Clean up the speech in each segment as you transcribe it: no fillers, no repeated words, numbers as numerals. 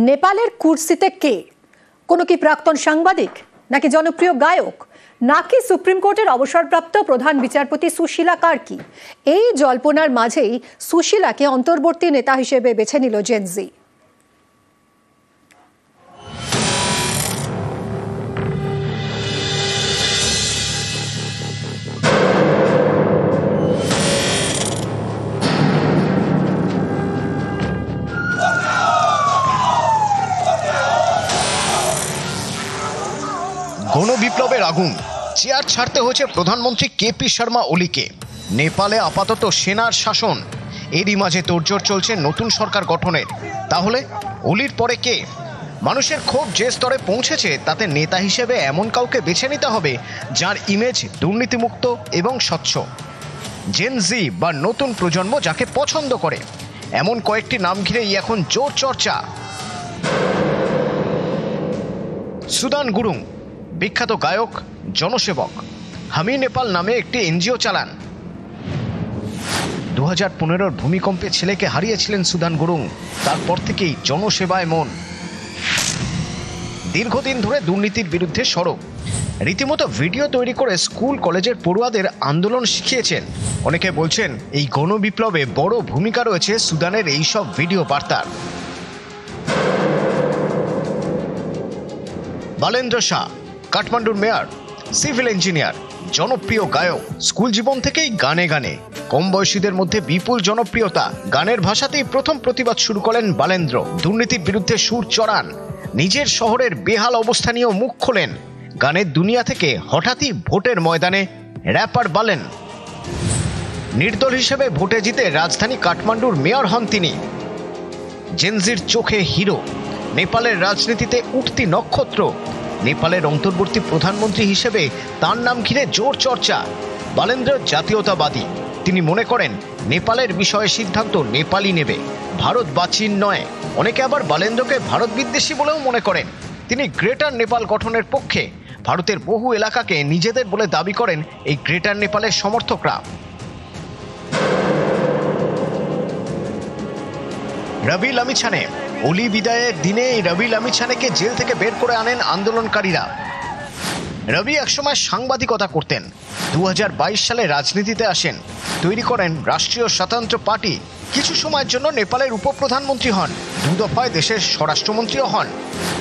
নেপালের কুর্সিতে কে? কোনো কি প্রাক্তন সাংবাদিক, নাকি জনপ্রিয় গায়ক, নাকি সুপ্রিম কোর্টের অবসরপ্রাপ্ত প্রধান বিচারপতি সুশীলা কার্কি? এই জল্পনার মাঝেই সুশীলাকে অন্তর্বর্তী নেতা হিসেবে বেছে নিল জেনজি। গণবিপ্লবের আগুন, চেয়ার ছাড়তে হয়েছে প্রধানমন্ত্রী কেপি শর্মা ওলিকে। নেপালে আপাতত সেনার শাসন, এরই মাঝে তোড়জোড় চলছে নতুন সরকার গঠনের। তাহলে ওলির পরে কে? মানুষের ক্ষোভ যে স্তরে পৌঁছেছে তাতে নেতা হিসেবে এমন কাউকে বেছে নিতে হবে যার ইমেজ দুর্নীতিমুক্ত এবং স্বচ্ছ। জেনজি বা নতুন প্রজন্ম যাকে পছন্দ করে, এমন কয়েকটি নাম ঘিরেই এখন জোর চর্চা। সুদান গুরুং, বিখ্যাত গায়ক, জনসেবক, হামি নেপাল নামে একটি এনজিও চালান। 2015-র ভূমিকম্পে ছেলেকে হারিয়েছিলেন সুদান গুরুং। তারপর থেকেই জনসেবায় মন। দীর্ঘদিন ধরে দুর্নীতির বিরুদ্ধে সরব, রীতিমতো ভিডিও তৈরি করে স্কুল কলেজের পড়ুয়াদের আন্দোলন শিখিয়েছেন। অনেকে বলছেন এই গণবিপ্লবে বড় ভূমিকা রয়েছে সুদানের এইসব ভিডিও বার্তার। বালেন্দ্র শাহ, কাঠমান্ডুর মেয়র, সিভিল ইঞ্জিনিয়ার, জনপ্রিয় গায়ক। স্কুল জীবন থেকেই গানে গানে, কম বয়সীদের মধ্যে বিপুল জনপ্রিয়তা। গানের ভাষাতেই প্রথম প্রতিবাদ শুরু করেন বালেন্দ্র। দুর্নীতির বিরুদ্ধে সুর চড়ান, নিজের শহরের বেহাল অবস্থা নিয়েও মুখ খোলেন। গানের দুনিয়া থেকে হঠাৎই ভোটের ময়দানে র্যাপার বালেন। নির্দল হিসেবে ভোটে জিতে রাজধানী কাঠমান্ডুর মেয়র হন তিনি। জেনজির চোখে হিরো, নেপালের রাজনীতিতে উঠতি নক্ষত্র। নেপালের অন্তর্বর্তী প্রধানমন্ত্রী হিসেবে তার নাম ঘিরে জোর চর্চা। বালেন্দ্র জাতীয়তাবাদী। তিনি মনে করেন নেপালের বিষয়ে সিদ্ধান্ত নেপালই নেবে, ভারত বা চীন নয়। অনেকে আবার বালেন্দ্রকে ভারত বিদ্বেষী বলেও মনে করেন। তিনি গ্রেটার নেপাল গঠনের পক্ষে। ভারতের বহু এলাকাকে নিজেদের বলে দাবি করেন এই গ্রেটার নেপালের সমর্থকরা। রবি লামিছানে, ওলি বিদায়ের দিনে রবি লামিছানেকে জেল থেকে বের করে আনেন আন্দোলনকারীরা। রবি একসময় সাংবাদিকতা করতেন। 2022 সালে রাজনীতিতে আসেন, তৈরি করেন রাষ্ট্রীয় স্বতন্ত্র পার্টি। কিছু সময়ের জন্য নেপালের উপপ্রধানমন্ত্রী হন, 2 দফায় দেশের স্বরাষ্ট্রমন্ত্রীও হন।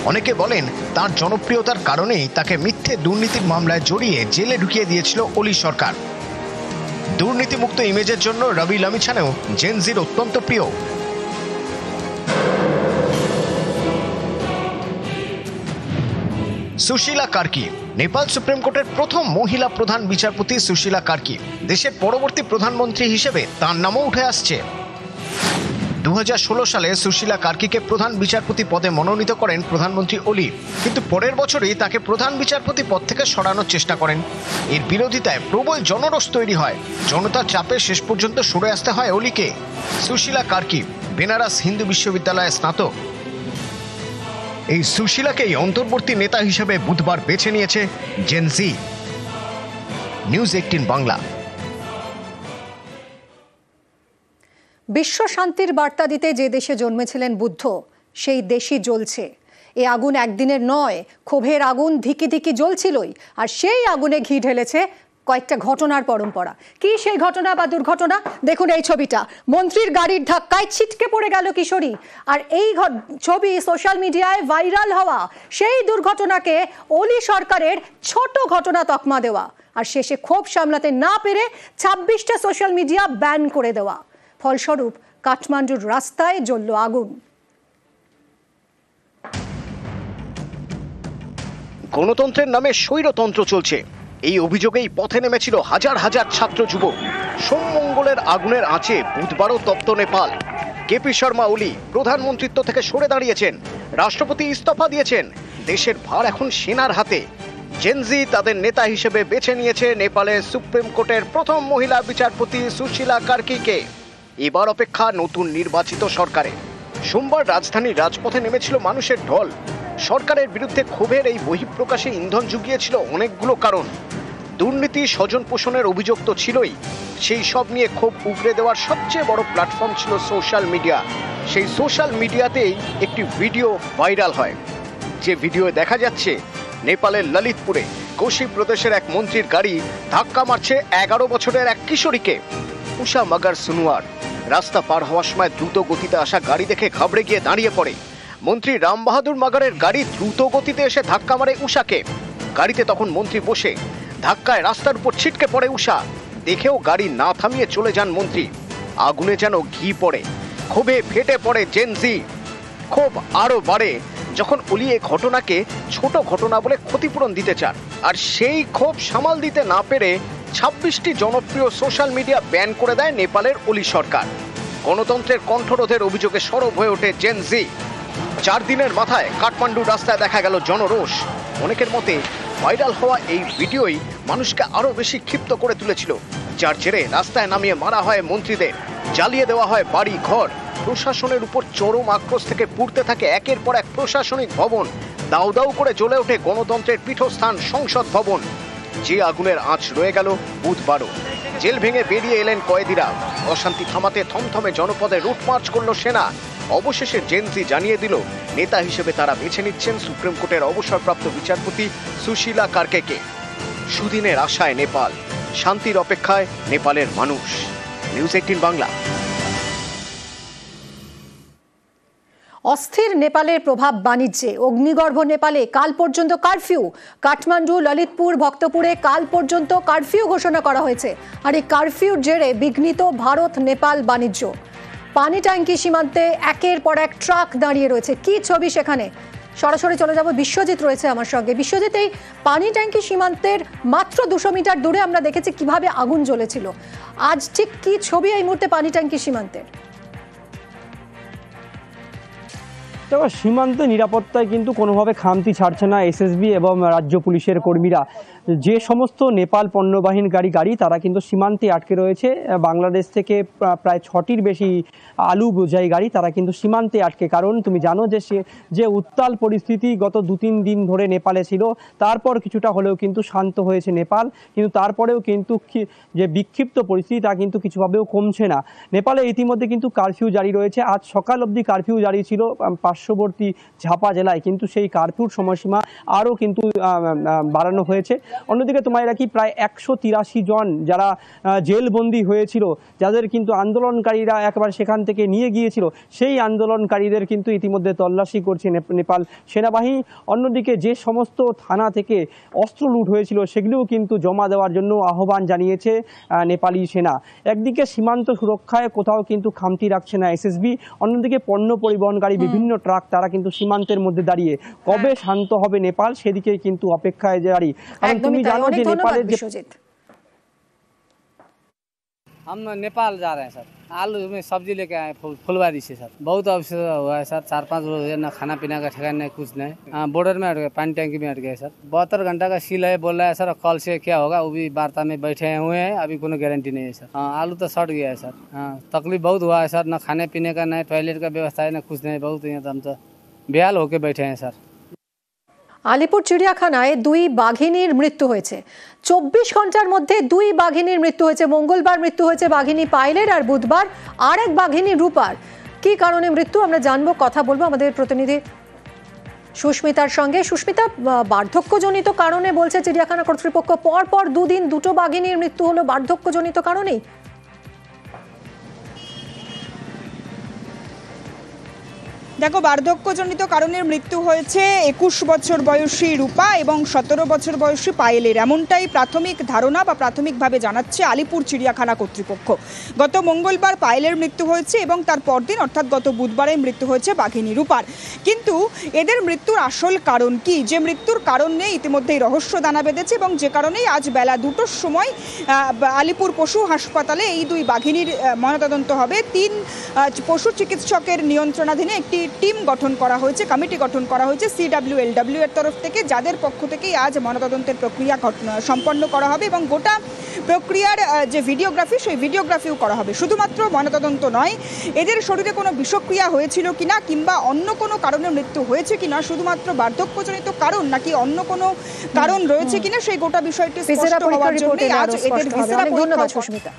অনেকে বলেন তার জনপ্রিয়তার কারণেই তাকে মিথ্যে দুর্নীতির মামলায় জড়িয়ে জেলে ঢুকিয়ে দিয়েছিল ওলি সরকার। দুর্নীতিমুক্ত ইমেজের জন্য রবি লামিছানেও জেনজির অত্যন্ত প্রিয়। সুশীলা কার্কি, নেপাল সুপ্রিম কোর্টের প্রথম মহিলা প্রধান বিচারপতি সুশীলা কার্কি। দেশের পরবর্তী প্রধানমন্ত্রী হিসেবে তার নামও উঠে আসছে। 2016 সালে সুশীলা কার্কিকে প্রধান বিচারপতি পদে মনোনীত করেন প্রধানমন্ত্রী ওলি, কিন্তু পরের বছরই তাকে প্রধান বিচারপতি পদ থেকে সরানোর চেষ্টা করেন। এর বিরোধিতায় প্রবল জনরোষ তৈরি হয়। জনতার চাপে শেষ পর্যন্ত সরে আসতে হয় ওলিকে। সুশীলা কার্কি বেনারস হিন্দু বিশ্ববিদ্যালয়ে স্নাতক। এই সুশীলাকেই অন্তর্বর্তী নেতা হিসেবে বুধবার বেছে নিয়েছে জেনজি। নিউজ 18 বাংলা। বিশ্ব শান্তির বার্তা দিতে যে দেশে জন্মেছিলেন বুদ্ধ, সেই দেশই জ্বলছে। এ আগুন একদিনের নয়, ক্ষোভের আগুন ধিকি ধিকি জ্বলছিলই। আর সেই আগুনে ঘি ঢেলেছে কয়েকটা ঘটনার পরম্পরা। কি সেই ঘটনা বা দুর্ঘটনা? দেখুন এই ছবিটা। মন্ত্রীর গাড়ির ধাক্কায় ছিটকে পড়ে গেল কিশোরী। আর এই ছবি সোশ্যাল মিডিয়ায় ভাইরাল হওয়া। সেই দুর্ঘটনাকে ওলি সরকারের ছোট ঘটনা তকমা দেওয়া, আর শেষে ক্ষোভ সামলাতে না পেরে 26টা সোশ্যাল মিডিয়া ব্যান করে দেওয়া। ফলস্বরূপ কাঠমান্ডুর রাস্তায় জ্বলল আগুন। গণতন্ত্রের নামে স্বৈরতন্ত্র চলছে, এই অভিযোগেই পথে নেমেছিল হাজার হাজার ছাত্র যুবক। সোমমঙ্গলের আগুনের আঁচে বুধবারও তপ্ত নেপাল। কেপি শর্মা ওলি প্রধানমন্ত্রিত্ব থেকে সরে দাঁড়িয়েছেন, রাষ্ট্রপতি ইস্তফা দিয়েছেন। দেশের ভার এখন সেনার হাতে। জেনজি তাদের নেতা হিসেবে বেছে নিয়েছে নেপালের সুপ্রিম কোর্টের প্রথম মহিলা বিচারপতি সুশীলা কার্কিকে। এবার অপেক্ষা নতুন নির্বাচিত সরকারে। সোমবার রাজধানীর রাজপথে নেমেছিল মানুষের ঢল। সরকারের বিরুদ্ধে ক্ষোভের এই বহিঃপ্রকাশে ইন্ধন জুগিয়েছিল অনেকগুলো কারণ। দুর্নীতি, স্বজন পোষণের অভিযোগ তো ছিলই, সেই সব নিয়ে ক্ষোভ উগরে দেওয়ার সবচেয়ে বড় প্ল্যাটফর্ম ছিল সোশ্যাল মিডিয়া। সেই সোশ্যাল মিডিয়াতেই একটি ভিডিও ভাইরাল হয়, যে ভিডিওয়ে দেখা যাচ্ছে নেপালের ললিতপুরে কোশি প্রদেশের এক মন্ত্রীর গাড়ি ধাক্কা মারছে 11 বছরের এক কিশোরীকে। উষা মাগার সুনুয়ার রাস্তা পার হওয়ার সময় দ্রুত গতিতে আসা গাড়ি দেখে ঘাবড়ে গিয়ে দাঁড়িয়ে পড়ে। মন্ত্রী রাম বাহাদুর মাগারের গাড়ি দ্রুত গতিতে এসে ধাক্কা মারে উষাকে। গাড়িতে তখন মন্ত্রী বসে, ধাক্কায় রাস্তার উপর ছিটকে পড়ে উষা। দেখেও গাড়ি না থামিয়ে চলে যান মন্ত্রী। আগুনে যেন ঘি পড়ে, ক্ষোভে ফেটে পড়ে জেনজি। ক্ষোভ আরো বাড়ে যখন ওলি এই ঘটনাকে ছোট ঘটনা বলে ক্ষতিপূরণ দিতে চান। আর সেই ক্ষোভ সামাল দিতে না পেরে 26টি জনপ্রিয় সোশ্যাল মিডিয়া ব্যান করে দেয় নেপালের ওলি সরকার। গণতন্ত্রের কণ্ঠরোধের অভিযোগে সরব হয়ে ওঠে জেনজি। 4 দিনের মাথায় কাঠমান্ডুর রাস্তায় দেখা গেল জনরোষ। অনেকের মতে ভাইরাল হওয়া এই ভিডিওই মানুষকে আরো বেশি ক্ষিপ্ত করে তুলেছিল, যার জেরে রাস্তায় নামিয়ে মারা হয় মন্ত্রীদের, জ্বালিয়ে দেওয়া হয় বাড়ি ঘর। প্রশাসনের উপর চরম আক্রোশ থেকে পুড়তে থাকে একের পর এক প্রশাসনিক ভবন। দাউ দাউ করে জ্বলে ওঠে গণতন্ত্রের পীঠস্থান সংসদ ভবন। যে আগুনের আঁচ রয়ে গেল বুধবারও। জেল ভেঙে বেরিয়ে এলেন কয়েদিরা। অশান্তি থামাতে থমথমে জনপদে রুট মার্চ করল সেনা। অবশেষে জেনজি জানিয়ে দিল নেতা হিসেবে তারা বেছে নিচ্ছেন সুপ্রিম কোর্টের অবসরপ্রাপ্ত বিচারপতি সুশীলা কার্কেকে। সুদিনের আশায় নেপাল, শান্তির অপেক্ষায় নেপালের মানুষ। নিউজ 18 বাংলা। অস্থির নেপালের প্রভাব বাণিজ্যে। অগ্নিগর্ভ নেপালে কাল পর্যন্ত কারফিউ। কাঠমান্ডু, ললিতপুর, ভক্তপুরে কাল পর্যন্ত কারফিউ ঘোষণা করা হয়েছে। আর এই কারফিউর জেরে বিঘ্নিত ভারত নেপাল বাণিজ্য। পানি ট্যাঙ্কি সীমান্তে একের পর এক ট্রাক দাঁড়িয়ে রয়েছে। কি ছবি সেখানে, সরাসরি চলে যাব, বিশ্বজিৎ রয়েছে আমার সঙ্গে। বিশ্বজিৎ, এই পানি ট্যাঙ্কি সীমান্তের মাত্র 200 মিটার দূরে আমরা দেখেছি কিভাবে আগুন জ্বলেছিল। আজ ঠিক কি ছবি এই মুহূর্তে পানি ট্যাঙ্কি সীমান্তের? দেখো, সীমান্তে নিরাপত্তায় কিন্তু কোনোভাবে খামতি ছাড়ছে না এসএসবি এবং রাজ্য পুলিশের কর্মীরা। যে সমস্ত নেপাল পণ্যবাহী গাড়ি তারা কিন্তু সীমান্তে আটকে রয়েছে। বাংলাদেশ থেকে প্রায় 6টির বেশি আলু বোঝাই গাড়ি তারা কিন্তু সীমান্তে আটকে। কারণ তুমি জানো যে উত্তাল পরিস্থিতি গত 2-3 দিন ধরে নেপালে ছিল, তারপর কিছুটা হলেও কিন্তু শান্ত হয়েছে নেপাল, কিন্তু তারপরেও কিন্তু যে বিক্ষিপ্ত পরিস্থিতি তা কিন্তু কিছুভাবেও কমছে না। নেপালে ইতিমধ্যে কিন্তু কারফিউ জারি রয়েছে। আজ সকাল অবধি কারফিউ জারি ছিল পার্শ্ববর্তী ঝাপা জেলায়, কিন্তু সেই কারফিউর সময়সীমা আরও কিন্তু বাড়ানো হয়েছে। অন্যদিকে তোমায় রাখি, প্রায় 183 জন যারা জেলবন্দি হয়েছিল, যাদের কিন্তু আন্দোলনকারীরা একবার সেখান থেকে নিয়ে গিয়েছিল, সেই আন্দোলনকারীদের কিন্তু ইতিমধ্যে তল্লাশি করছে নেপাল সেনাবাহিনী। অন্যদিকে যে সমস্ত থানা থেকে অস্ত্র লুট হয়েছিল সেগুলিও কিন্তু জমা দেওয়ার জন্য আহ্বান জানিয়েছে নেপালি সেনা। একদিকে সীমান্ত সুরক্ষায় কোথাও কিন্তু খামতি রাখছে না এসএসবি, অন্যদিকে পণ্য পরিবহনকারী বিভিন্ন ট্রাক তারা কিন্তু সীমান্তের মধ্যে দাঁড়িয়ে কবে শান্ত হবে নেপাল সেদিকে কিন্তু অপেক্ষায় জারি। কারণ তুমি জানো যে নেপালের যে हम नेपाल जा रहे हैं सर। आलू में सब्जी लेके आए फुलवारी से सर। बहुत अवसर हुआ है सर, 4-5 रोज ना खाना पीना का ठिकाना नहीं, कुछ नहीं। बॉर्डर में अट गए, पानी टैंकी में अट गए सर। 72 घंटा का सील है बोल रहा है सर। कल से क्या होगा वो भी वार्ता में बैठे हुए हैं, अभी कोई गारंटी नहीं है सर। आलू तो सड़ गया है सर। तकलीफ बहुत हुआ है सर, ना खाने पीने का, ना टॉयलेट का व्यवस्था है, ना कुछ नहीं। बहुत यहाँ तो हम तो बेहाल होके बैठे हैं सर। আলিপুর চিড়িয়াখানায় 2 বাঘিনীর মৃত্যু হয়েছে। 24 ঘন্টার মধ্যে 2 বাঘিনীর মৃত্যু হয়েছে। মঙ্গলবার মৃত্যু হয়েছে বাঘিনী পায়েলের, আর বুধবার আরেক বাঘিনী রূপার। কি কারণে মৃত্যু আমরা জানবো, কথা বলবো আমাদের প্রতিনিধি সুস্মিতার সঙ্গে। সুস্মিতা, বার্ধক্যজনিত কারণে বলছে চিড়িয়াখানা কর্তৃপক্ষ, পর 2 দিন 2টো বাঘিনীর মৃত্যু হলো বার্ধক্যজনিত কারণেই। দেখো, বার্ধক্যজনিত কারণের মৃত্যু হয়েছে 21 বছর বয়সী রূপা এবং 17 বছর বয়সী পায়েলের, এমনটাই প্রাথমিক ধারণা বা প্রাথমিকভাবে জানাচ্ছে আলিপুর চিড়িয়াখানা কর্তৃপক্ষ। গত মঙ্গলবার পায়েলের মৃত্যু হয়েছে এবং তার পরদিন অর্থাৎ গত বুধবারে মৃত্যু হয়েছে বাঘিনী রূপার। কিন্তু এদের মৃত্যুর আসল কারণ কি, যে মৃত্যুর কারণ নেই, ইতিমধ্যেই রহস্য দানা বেঁধেছে এবং যে কারণেই আজ বেলা 2টোর সময় আলিপুর পশু হাসপাতালে এই 2 বাঘিনীর ময়নাতদন্ত হবে। 3 পশু চিকিৎসকের নিয়ন্ত্রণাধীনে একটি টিম গঠন করা হয়েছে, কমিটি গঠন করা হয়েছে CWLW এর তরফ থেকে, যাদের পক্ষ থেকেই আজ ময়নাতদন্তের প্রক্রিয়া সম্পন্ন করা হবে এবং গোটা প্রক্রিয়ার যে ভিডিওগ্রাফি সেই ভিডিওগ্রাফিও করা হবে। শুধুমাত্র ময়নাতদন্ত নয়, এদের শরীরে কোনো বিষক্রিয়া হয়েছিল কিনা কিংবা অন্য কোনো কারণে মৃত্যু হয়েছে কিনা, শুধুমাত্র বার্ধক্যজনিত কারণ নাকি অন্য কোনো কারণ রয়েছে কিনা সেই গোটা বিষয়টি স্পষ্ট হওয়ার জন্য আজ এদের ভিসেরা ধন্যবাদ সুস্মিতা।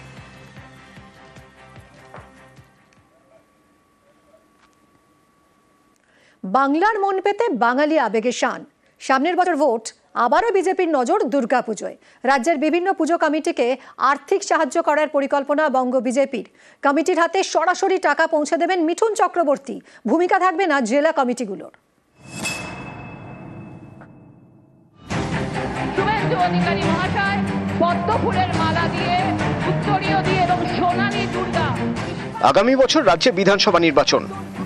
বাংলার মন পেতে বাঙালি আবেগে শান। সামনের বছর ভোট, আবারও বিজেপির নজর দুর্গাপুজোয়। রাজ্যের বিভিন্ন পুজো কমিটিকে আর্থিক সাহায্য করার পরিকল্পনা বঙ্গ বিজেপির। কমিটির হাতে সরাসরি টাকা পৌঁছে দেবেন মিঠুন চক্রবর্তী। ভূমিকা থাকবে না জেলা কমিটিগুলোর। শুভেন্দু অধিকারী মহাশয় পদ্ম ফুলের মালা দিয়ে, উত্তরীয় দিয়ে এবং সোনালী দুর্গা। আগামী বছর রাজ্যে বিধানসভা নির্বাচন।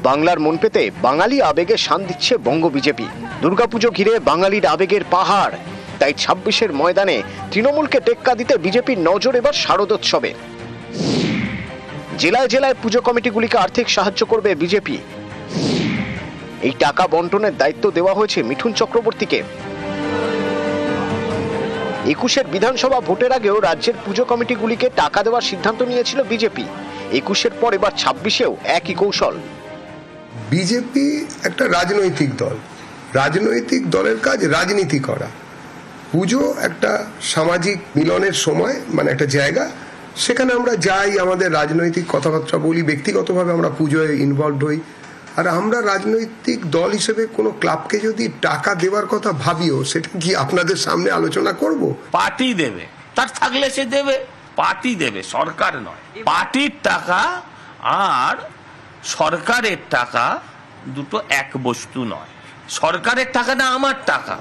বাংলার মন পেতে বাঙালি আবেগে শান দিচ্ছে বঙ্গ বিজেপি। দুর্গাপুজো ঘিরে বাঙালির আবেগের পাহাড়। তাই 26-এর ময়দানে তৃণমূলকে টেক্কা দিতে বিজেপির নজর এবার শারদোৎসবে। জেলায় জেলায় পুজো কমিটিগুলিকে আর্থিক সাহায্য করবে বিজেপি। এই টাকা বন্টনের দায়িত্ব দেওয়া হয়েছে মিঠুন চক্রবর্তীকে। 21-এর বিধানসভা ভোটের আগেও রাজ্যের পুজো কমিটিগুলিকে টাকা দেওয়ার সিদ্ধান্ত নিয়েছিল বিজেপি। 21-এর পর এবার 26-এও একই কৌশল। বিজেপি একটা রাজনৈতিক দল, রাজনৈতিক দলের কাজ রাজনীতি করা। পুজো একটা সামাজিক মিলনের সময়, মানে একটা জায়গা, সেখানে আমরা যাই, আমাদের রাজনৈতিক কথাবার্তা বলি, ব্যক্তিগতভাবে আমরা পুজোয় ইনভলভ হই। আর আমরা রাজনৈতিক দল হিসেবে কোনো ক্লাবকে যদি টাকা দেওয়ার কথা ভাবিও, সেটা কি আপনাদের সামনে আলোচনা করব? পার্টি দেবে, তার থাকলে সে দেবে, পার্টি দেবে, সরকার নয়। পার্টির টাকা আর সরকারের টাকা দুটো এক বস্তু নয়। সরকারের টাকা না আমার টাকা।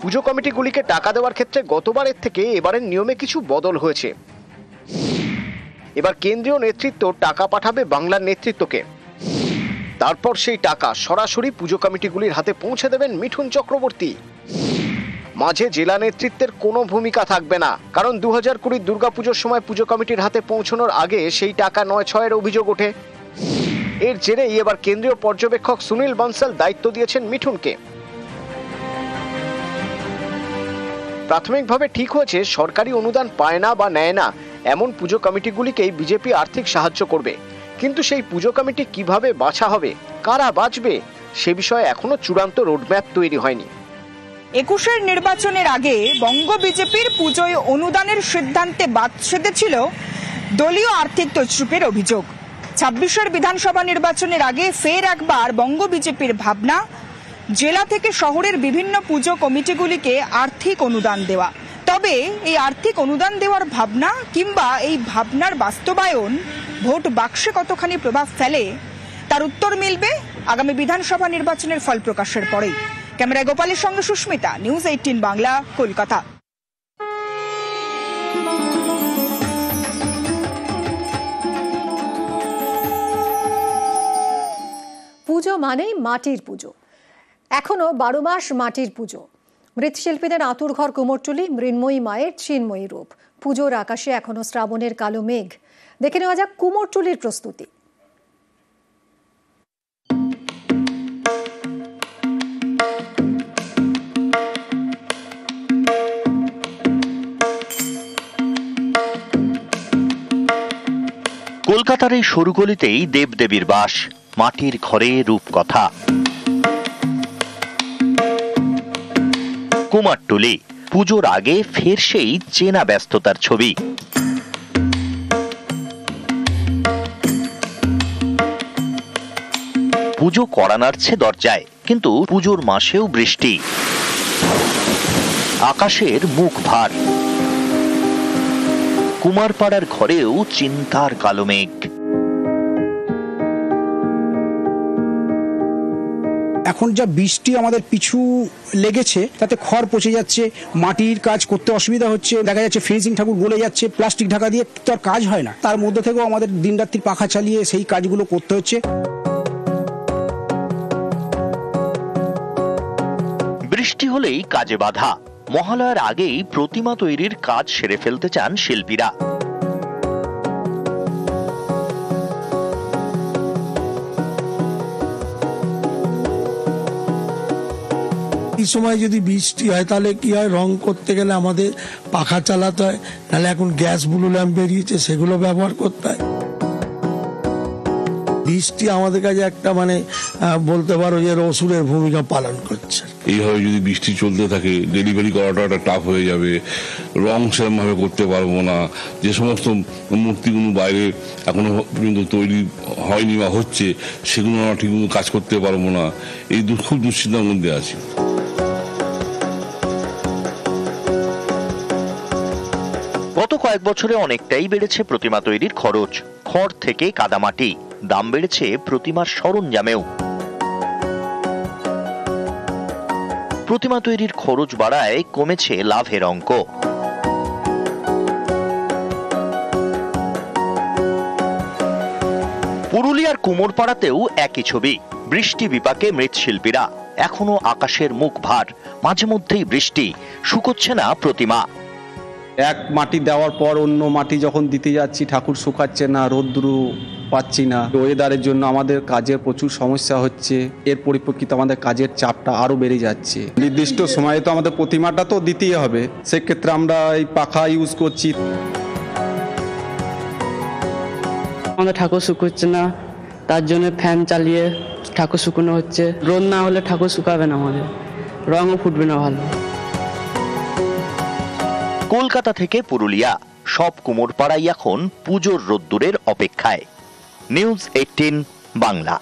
পুজো কমিটিগুলিকে টাকা দেওয়ার ক্ষেত্রে গতবারের থেকে এবারের নিয়মে কিছু বদল হয়েছে। এবার কেন্দ্রীয় নেতৃত্ব টাকা পাঠাবে বাংলার নেতৃত্বকে। তারপর সেই টাকা সরাসরি পুজো কমিটিগুলির হাতে পৌঁছে দেবেন মিঠুন চক্রবর্তী। মাঝে জেলা নেতৃত্বের কোনো ভূমিকা থাকবে না, কারণ 2020 দুর্গাপুজোর সময় পুজো কমিটির হাতে পৌঁছানোর আগে সেই টাকা 9-6-এর অভিযোগ ওঠে। এর জেরেই এবার কেন্দ্রীয় পর্যবেক্ষক সুনীল বানসাল দায়িত্ব দিয়েছেন মিঠুনকে। প্রাথমিকভাবে ঠিক হয়েছে সরকারি অনুদান পায় না বা নেয় না এমন পুজো কমিটিগুলিকেই বিজেপি আর্থিক সাহায্য করবে। কিন্তু সেই পুজো কমিটি কিভাবে বাছা হবে, কারা বাছবে, সে বিষয়ে এখনো চূড়ান্ত রোডম্যাপ তৈরি হয়নি। 21-এর নির্বাচনের আগে বঙ্গ বিজেপির পুজোয় অনুদানের সিদ্ধান্তে বাদ সেধেছিল দলীয় আর্থিক তছরূপের অভিযোগ। 26-এর বিধানসভা নির্বাচনের আগে ফের একবার বঙ্গ বিজেপির ভাবনা জেলা থেকে শহরের বিভিন্ন পুজো কমিটিগুলিকে আর্থিক অনুদান দেওয়া। তবে এই আর্থিক অনুদান দেওয়ার ভাবনা কিংবা এই ভাবনার বাস্তবায়ন ভোট বাক্সে কতখানি প্রভাব ফেলে তার উত্তর মিলবে আগামী বিধানসভা নির্বাচনের ফল প্রকাশের পরেই। ক্যামেরায় গোপালের সঙ্গে সুস্মিতা, নিউজ 18 বাংলা, কলকাতা। পুজো মানেই মাটির পুজো। এখনো 12 মাস মাটির পুজো। মৃৎশিল্পীদের আঁতুর ঘর কুমোরটুলি, মৃন্ময়ী মায়ের চিন্ময়ী রূপ। পুজোর আকাশে এখনো শ্রাবণের কালো মেঘ। দেখে নেওয়া যাক কুমোরটুলির প্রস্তুতি। কলকাতার এই সরু গলিতেই দেবদেবীর বাস, মাটির ঘরে রূপকথা। কুমারটুলি, পুজোর আগে ফের সেই চেনা ব্যস্ততার ছবি। পুজো করা নাড়ছে দরজায়, কিন্তু পুজোর মাসেও বৃষ্টি, আকাশের মুখ ভার। কুমারপাড়ার ঘরেও চিন্তার কালো মেঘ। এখন যা বৃষ্টি আমাদের পিছু লেগেছে তাতে খড় পচে যাচ্ছে, মাটির কাজ করতে অসুবিধা হচ্ছে, দেখা যাচ্ছে ফিনিশিং ঠাকুর গলে যাচ্ছে, প্লাস্টিক ঢাকা দিয়ে তো আর কাজ হয় না। তার মধ্যে থেকেও আমাদের দিনরাত্রি পাখা চালিয়ে সেই কাজগুলো করতে হচ্ছে। বৃষ্টি হলেই কাজে বাধা। মহালয়ার আগেই প্রতিমা তৈরির কাজ সেরে ফেলতে চান শিল্পীরা। এই সময় যদি বৃষ্টি হয় তাহলে কি হয়, রং করতে গেলে আমাদের পাখা চালাতে হয়, নাহলে এখন গ্যাস ব্লু ল্যাম্প বেরিয়েছে সেগুলো ব্যবহার করতে হয়। বৃষ্টি আমাদের কাছে একটা বলতে পারো যে অসুরের ভূমিকা পালন করছে। এইভাবে যদি বৃষ্টি চলতে থাকে ডেলিভারি করাটা একটা টাফ হয়ে যাবে, রং সেরকমভাবে করতে পারবো না। যে সমস্ত মূর্তিগুলো বাইরে এখনো পর্যন্ত তৈরি হয়নি বা হচ্ছে সেগুলো আমরা ঠিকমতো কাজ করতে পারবো না, এই খুব দুশ্চিন্তার মধ্যে আছি। গত কয়েক বছরে অনেকটাই বেড়েছে প্রতিমা তৈরির খরচ। খড় থেকে কাদামাটি, দাম বেড়েছে প্রতিমার সরঞ্জামেও। প্রতিমা তৈরির খরচ বাড়ায় কমেছে লাভের অঙ্ক। পুরুলিয়ার কুমোরপাড়াতেও একই ছবি। বৃষ্টি বিপাকে মৃৎশিল্পীরা, এখনো আকাশের মুখ ভার, মাঝে মধ্যেই বৃষ্টি, শুকোচ্ছে না প্রতিমা। এক মাটি দেওয়ার পর অন্য মাটি যখন দিতে যাচ্ছি ঠাকুর শুকাচ্ছে না, রোদ্রু পাচ্ছি না। ওয়েদারের জন্য আমাদের কাজের প্রচুর সমস্যা হচ্ছে, এর পরিপ্রেক্ষিতে আমাদের কাজের চাপটা আরো বেড়ে যাচ্ছে। নির্দিষ্ট সময়ে তো আমাদের প্রতিমাটা তো দিতেই হবে, সেক্ষেত্রে আমরা এই পাখা ইউজ করছি। আমাদের ঠাকুর শুকোচ্ছে না, তার জন্য ফ্যান চালিয়ে ঠাকুর শুকোনো হচ্ছে। রোদ না হলে ঠাকুর শুকাবে না, আমাদের রঙও ফুটবে না ভালো। কলকাতা থেকে পুরুলিয়া, সব কুমোরপাড়াই এখন পুজোর রোদ্দুরের অপেক্ষায়। নিউজ 18 বাংলা।